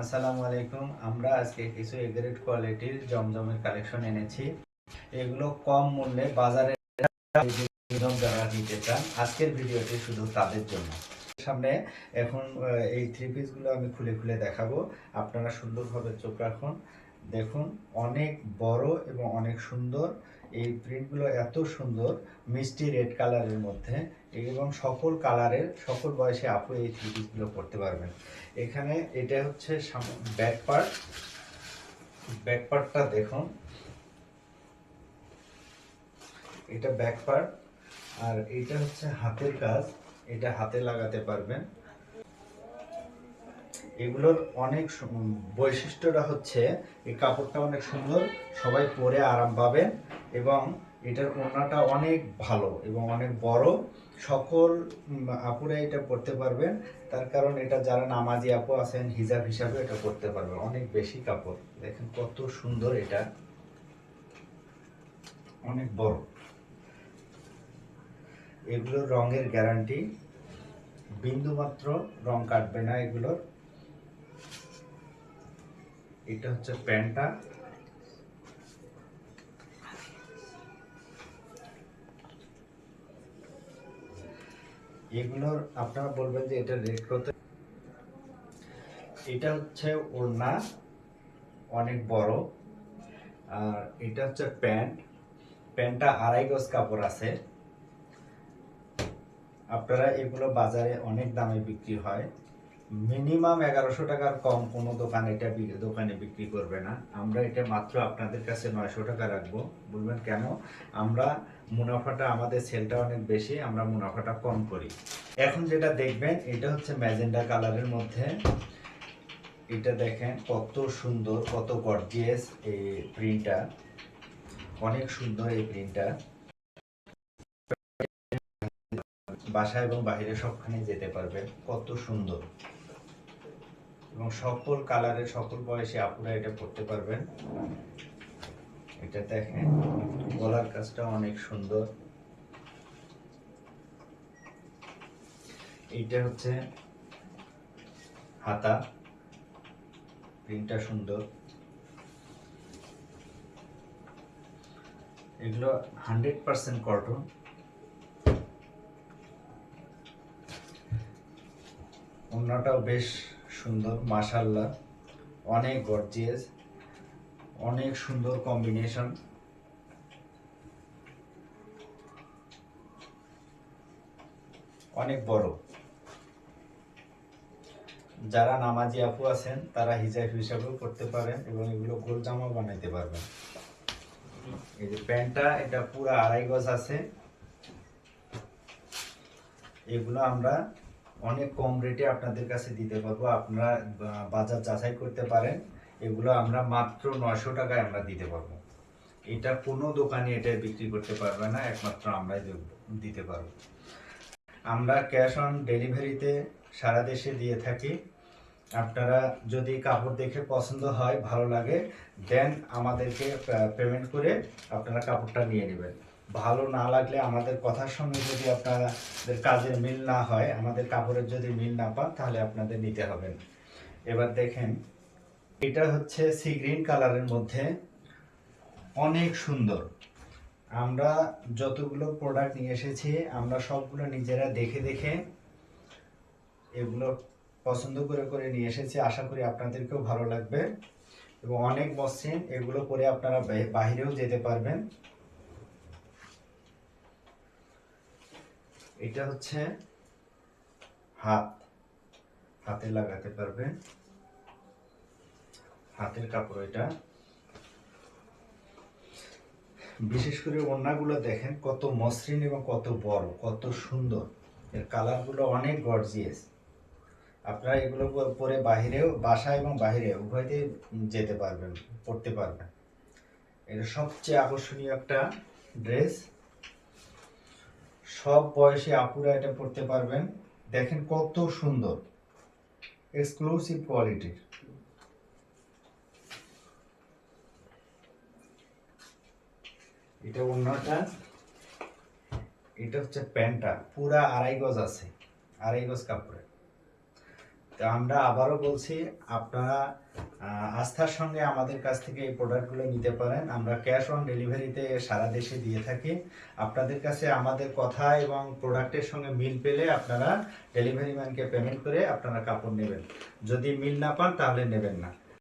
আসসালামু আলাইকুম। আমরা আজকে কিছু এগ্রেড কোয়ালিটির জমজমের কালেকশন এনেছি। এগুলো কম মূল্যে বাজারে যারা নিতে চান, আজকের ভিডিওটি শুধু তাদের জন্য। সামনে এখন এই থ্রি পিসগুলো আমি খুলে খুলে দেখাবো। আপনারা সুন্দরভাবে চোখ রাখুন, দেখুন। অনেক বড় এবং অনেক সুন্দর। এই প্রিন্টগুলো এত সুন্দর, মিষ্টি রেড কালারের মধ্যে, এবং সকল কালারের সকল বয়সে আপু এই থ্রি পিসগুলো পরতে পারবেন। এখানে এটা হচ্ছে ব্যাক পার্ট। ব্যাক পার্টটা দেখুন, এটা ব্যাক পার্ট। আর এটা হচ্ছে হাতের কাজ, এটা হাতে লাগাতে পারবেন। এগুলোর অনেক বৈশিষ্ট্যটা হচ্ছে এই কাপড়টা অনেক সুন্দর, সবাই পরে আরাম পাবেন, এবং এটার ওড়নাটা অনেক ভালো এবং অনেক বড়। সকল আপুরা এটা পরতে পারবেন, তার কারণ এটা যারা নামাজি আপু আছেন হিজাব হিসাবে এটা পরতে পারবেন। অনেক বেশি কাপড়, দেখেন কত সুন্দর, এটা অনেক বড়। এগুলোর রঙের গ্যারান্টি, বিন্দু মাত্র রং কাটবে না এগুলোর। এটা হচ্ছে প্যান্টটা। এগুলোর আপনারা বলবেন যে এটা রেট কত। এটা হচ্ছে ওড়না, অনেক বড়। আর এটা হচ্ছে প্যান্ট। প্যান্টটা 2.5 গজ কাপড় আছে। আপনারা এগুলো বাজারে অনেক দামে বিক্রি হয়, মিনিমাম 1100 টাকার কম কোনো দোকানে দোকানে বিক্রি করবে না। আমরা এটা মাত্র আপনাদের কাছে 900 টাকা রাখবো। বলবেন কেন? আমরা মুনাফাটা, আমাদের সেলটা অনেক বেশি, আমরা মুনাফাটা কম করি। এখন যেটা দেখবেন এটা হচ্ছে ম্যাজেন্ডা কালারের মধ্যে। এটা দেখেন কত সুন্দর, কত গর্জিয়াস এই প্রিন্টটা, অনেক সুন্দর এই প্রিন্টটা। বাসা এবং বাইরে সবখানে যেতে পারবে, কত সুন্দর। এবং সকল কালারের সকল বয়সে আপুরা এটা পড়তে পারবেন। এটা দেখেন, গলার কাজটা অনেক সুন্দর। এইটা হচ্ছে হাতা, প্রিন্টটা সুন্দর। এগুলো 100% কটন। ওড়নাটাও বেশ সুন্দর, মাশাআল্লাহ, অনেক গর্জিয়াস, অনেক সুন্দর কম্বিনেশন। অনেক বড়। যারা নামাজি আপু আছেন তারা হিজাব হিসাবেও করতে পারেন, এবং এগুলো গোল জামা বানাইতে পারবেন। এই যে প্যান্টটা, এটা পুরো 2.5 গজ আছে। এগুলো আমরা অনেক কম রেটে আপনাদের কাছে দিতে পারবো, আপনারা বাজার যাচাই করতে পারেন। এগুলো আমরা মাত্র 900 টাকায় আমরা দিতে পারবো। এটা কোনো দোকানে এটা বিক্রি করতে পারবে না, একমাত্র আমরাই দিতে পারবো। আমরা ক্যাশ অন ডেলিভারিতে সারা দেশে দিয়ে থাকি। আপনারা যদি কাপড় দেখে পছন্দ হয়, ভালো লাগে, দেন আমাদেরকে পেমেন্ট করে আপনারা কাপড়টা নিয়ে নেবেন। ভালো না লাগলে, আমাদের কথার সঙ্গে যদি আপনাদের কাজের মিল না হয়, আমাদের কাপড়ের যদি মিল না পান, তাহলে আপনাদের নিতে হবে না। এবার দেখেন, এটা হচ্ছে সি গ্রিন কালারের মধ্যে, অনেক সুন্দর। আমরা যতগুলো প্রোডাক্ট নিয়ে এসেছি, আমরা সবগুলো নিজেরা দেখে দেখে এগুলো পছন্দ করে করে নিয়ে এসেছি। আশা করি আপনাদেরকেও ভালো লাগবে, এবং অনেক মসৃণ। এগুলো পরে আপনারা বাহিরেও যেতে পারবেন। এটা হচ্ছে হাত, হাতে লাগাতে পারবেন, হাতের কাপড় এটা। বিশেষ করে ওড়নাগুলো দেখেন কত মসৃণ এবং কত বড়, কত সুন্দর। এর কালারগুলো অনেক গর্জিয়াস। আপনারা এগুলো পরে বাহিরেও, বাসা এবং বাহিরে উভয়তে যেতে পারবেন, পড়তে পারবেন। এটা সবচেয়ে আকর্ষণীয় একটা ড্রেস। সব বয়সী আপুরা এটা পড়তে পারবেন। দেখেন কত সুন্দর, এক্সক্লুসিভ কোয়ালিটির। এটা ওড়নাটা, এটা হচ্ছে প্যান্টটা, পুরা 2.5 গজ আছে, 2.5 গজ কাপড়ে। তো আমরা আবারও বলছি, আপনারা আস্থার সঙ্গে আমাদের কাছ থেকে এই প্রোডাক্টগুলো নিতে পারেন। আমরা ক্যাশ অন ডেলিভারিতে সারা দেশে দিয়ে থাকি। আপনাদের কাছে আমাদের কথা এবং প্রোডাক্টের সঙ্গে মিল পেলে আপনারা ডেলিভারি ম্যানকে পেমেন্ট করে আপনারা কাপড় নেবেন। যদি মিল না পান তাহলে নেবেন না।